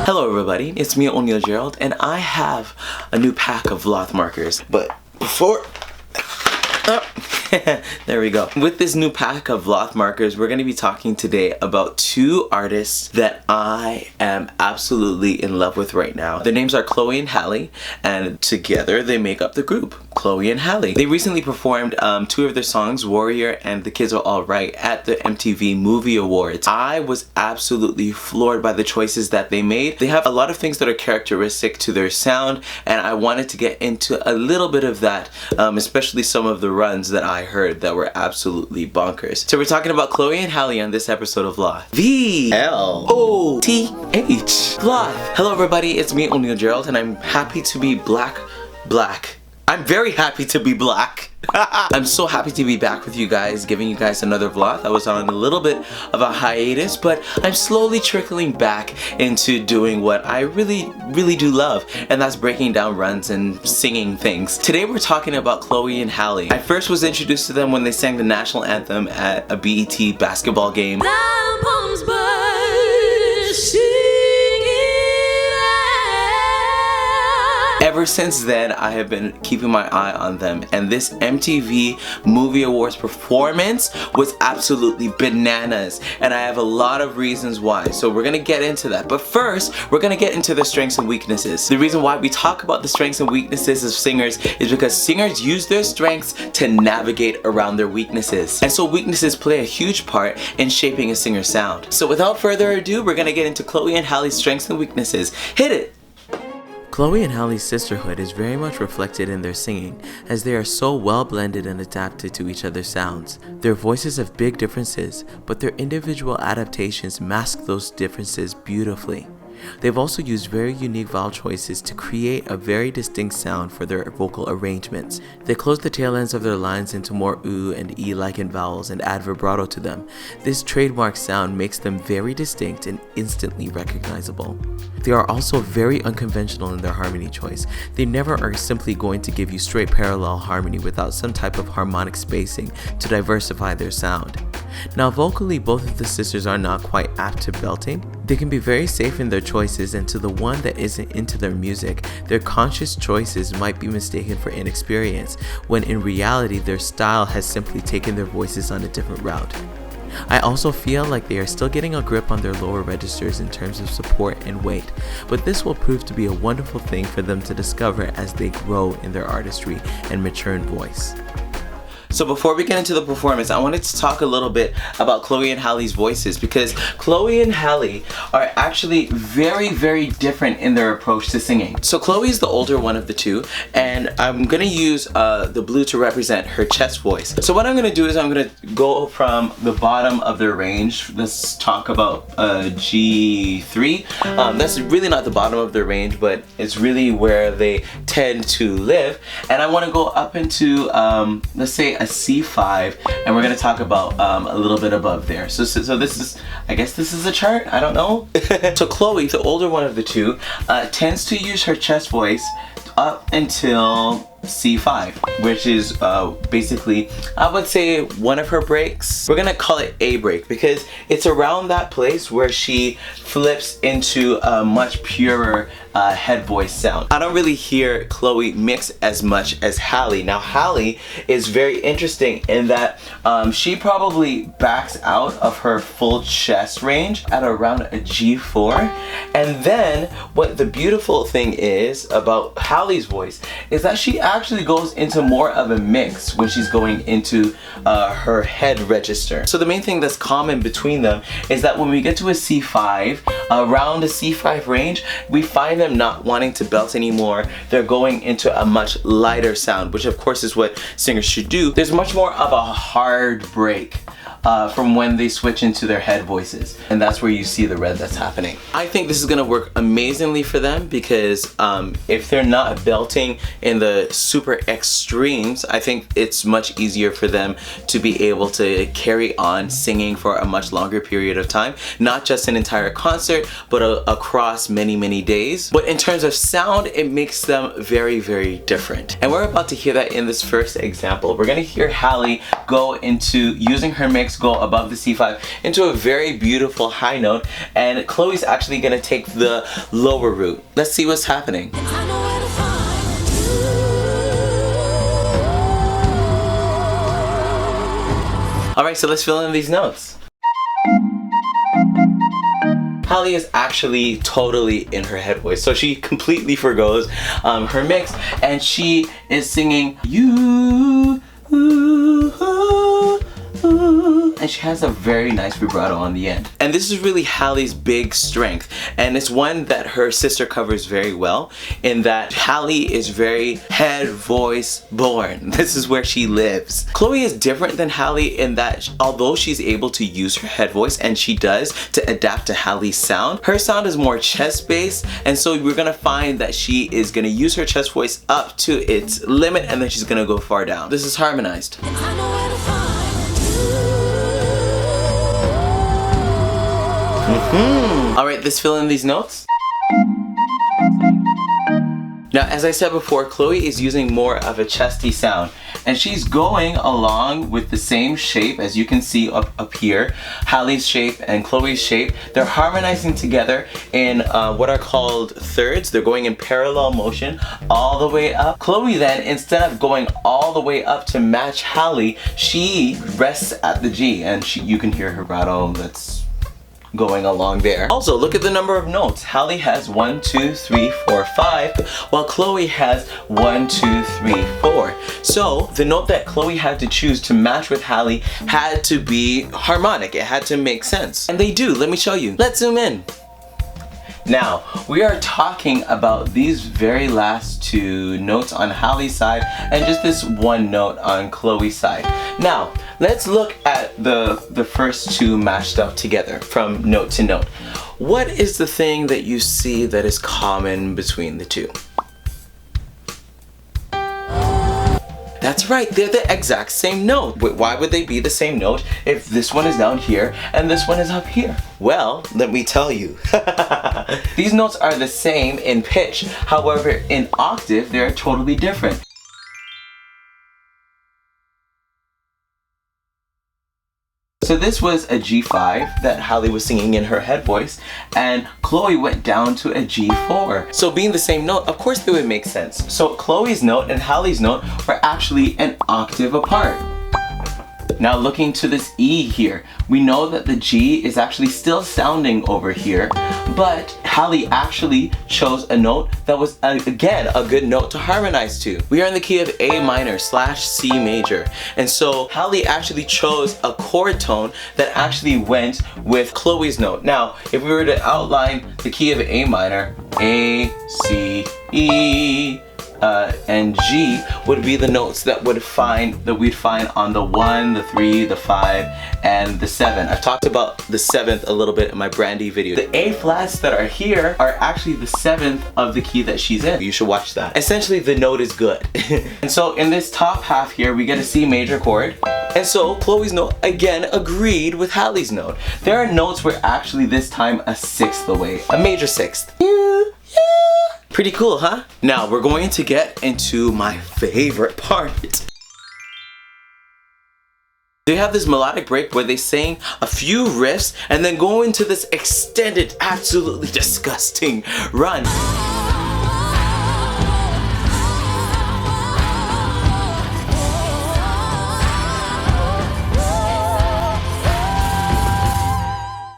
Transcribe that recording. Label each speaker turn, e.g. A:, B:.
A: Hello everybody, it's me, Gerald, and I have a new pack of VLOTH markers. But before... there we go. With this new pack of VLOTH markers, we're going to be talking today about two artists that I am absolutely in love with right now. Their names are Chloe and Halle, and together they make up the group, Chloe and Halle. They recently performed two of their songs, Warrior and The Kids Are Alright, at the MTV Movie Awards. I was absolutely floored by the choices that they made. They have a lot of things that are characteristic to their sound, and I wanted to get into a little bit of that, especially some of the runs that I heard that were absolutely bonkers. So we're talking about Chloe and Halle on this episode of VLOTH. VLOTH. VLOTH. Hello everybody, it's me, Gerald, and I'm happy to be black. I'm very happy to be black. I'm so happy to be back with you guys, giving you guys another VLOTH. I was on a little bit of a hiatus, but I'm slowly trickling back into doing what I really do love, and that's breaking down runs and singing things. Today we're talking about Chloe and Halle. I first was introduced to them when they sang the national anthem at a BET basketball game. Ever since then, I have been keeping my eye on them, and this MTV Movie Awards performance was absolutely bananas, and I have a lot of reasons why, so we're gonna get into that. But first, we're gonna get into the strengths and weaknesses. The reason why we talk about the strengths and weaknesses of singers is because singers use their strengths to navigate around their weaknesses, and so weaknesses play a huge part in shaping a singer's sound. So without further ado, we're gonna get into Chloe and Halle's strengths and weaknesses. Hit it! Chloe and Halle's sisterhood is very much reflected in their singing, as they are so well blended and adapted to each other's sounds. Their voices have big differences, but their individual adaptations mask those differences beautifully. They've also used very unique vowel choices to create a very distinct sound for their vocal arrangements. They close the tail ends of their lines into more oo and e-like vowels and add vibrato to them. This trademark sound makes them very distinct and instantly recognizable. They are also very unconventional in their harmony choice. They never are simply going to give you straight parallel harmony without some type of harmonic spacing to diversify their sound. Now vocally, both of the sisters are not quite apt to belting. They can be very safe in their choices, and to the one that isn't into their music, their conscious choices might be mistaken for inexperience, when in reality their style has simply taken their voices on a different route. I also feel like they are still getting a grip on their lower registers in terms of support and weight, but this will prove to be a wonderful thing for them to discover as they grow in their artistry and mature in voice. So before we get into the performance, I wanted to talk a little bit about Chloe and Halle's voices, because Chloe and Halle are actually very different in their approach to singing. So Chloe is the older one of the two, and I'm gonna use the blue to represent her chest voice. So what I'm gonna do is I'm gonna go from the bottom of their range. Let's talk about G3. That's really not the bottom of their range, but it's really where they tend to live. And I wanna go up into, let's say, a C5, and we're gonna talk about a little bit above there. So this is, I guess this is a chart, I don't know. So Chloe, the older one of the two, tends to use her chest voice up until C5, which is basically, I would say, one of her breaks. We're gonna call it A break, because it's around that place where she flips into a much purer head voice sound. I don't really hear Chloe mix as much as Halle. Now Halle is very interesting in that she probably backs out of her full chest range at around a G4, and then what the beautiful thing is about Halle's voice is that she actually goes into more of a mix when she's going into her head register. So the main thing that's common between them is that when we get to a C5, around the C5 range, we find them not wanting to belt anymore. They're going into a much lighter sound, which of course is what singers should do. There's much more of a hard break from when they switch into their head voices, and that's where you see the red that's happening. I think this is gonna work amazingly for them, because if they're not belting in the super extremes, I think it's much easier for them to be able to carry on singing for a much longer period of time, not just an entire concert, but across many days. But in terms of sound, it makes them very different, and we're about to hear that in this first example. We're gonna hear Halle go into using her mix next go above the C5 into a very beautiful high note, and Chloe's actually gonna take the lower root. Let's see what's happening. Alright, so let's fill in these notes. Halle is actually totally in her head voice, so she completely forgoes her mix, and she is singing you, and she has a very nice vibrato on the end. And this is really Halle's big strength, and it's one that her sister covers very well, in that Halle is very head voice born. This is where she lives. Chloe is different than Halle in that although she's able to use her head voice, and she does, to adapt to Halle's sound, her sound is more chest based, and so we're gonna find that she is gonna use her chest voice up to its limit, and then she's gonna go far down. This is harmonized. Alright, let's fill in these notes. Now, as I said before, Chloe is using more of a chesty sound, and she's going along with the same shape as you can see up here. Halle's shape and Chloe's shape, they're harmonizing together in what are called thirds. They're going in parallel motion all the way up. Chloe then, instead of going all the way up to match Halle, she rests at the G, and you can hear her vibrato that's going along there. Also, look at the number of notes. Halle has 1, 2, 3, 4, 5, while Chloe has 1, 2, 3, 4. So the note that Chloe had to choose to match with Halle had to be harmonic. It had to make sense. And they do. Let me show you. Let's zoom in. Now, we are talking about these very last two notes on Halle's side and just this one note on Chloe's side. Now, let's look at the first two matched up together from note to note. What is the thing that you see that is common between the two? That's right, they're the exact same note. Why would they be the same note if this one is down here and this one is up here? Well, let me tell you. These notes are the same in pitch, however, in octave, they're totally different. So this was a G5 that Halle was singing in her head voice, and Chloe went down to a G4. So being the same note, of course they would make sense. So Chloe's note and Halle's note were actually an octave apart. Now looking to this E here, we know that the G is actually still sounding over here, but Halle actually chose a note that was, again, a good note to harmonize to. We are in the key of A minor / C major, and so Halle actually chose a chord tone that actually went with Chloe's note. Now, if we were to outline the key of A minor, A, C, E, and G would be the notes that we'd find on the 1, the 3, the 5, and the 7. I've talked about the 7th a little bit in my Brandy video. The A flats that are here are actually the 7th of the key that she's in. You should watch that. Essentially, the note is good. And so in this top half here, we get a C major chord. And so Chloe's note again agreed with Halle's note. There are notes where actually this time a 6th away, a major 6th. Pretty cool, huh? Now we're going to get into my favorite part. They have this melodic break where they sing a few riffs and then go into this extended, absolutely disgusting run.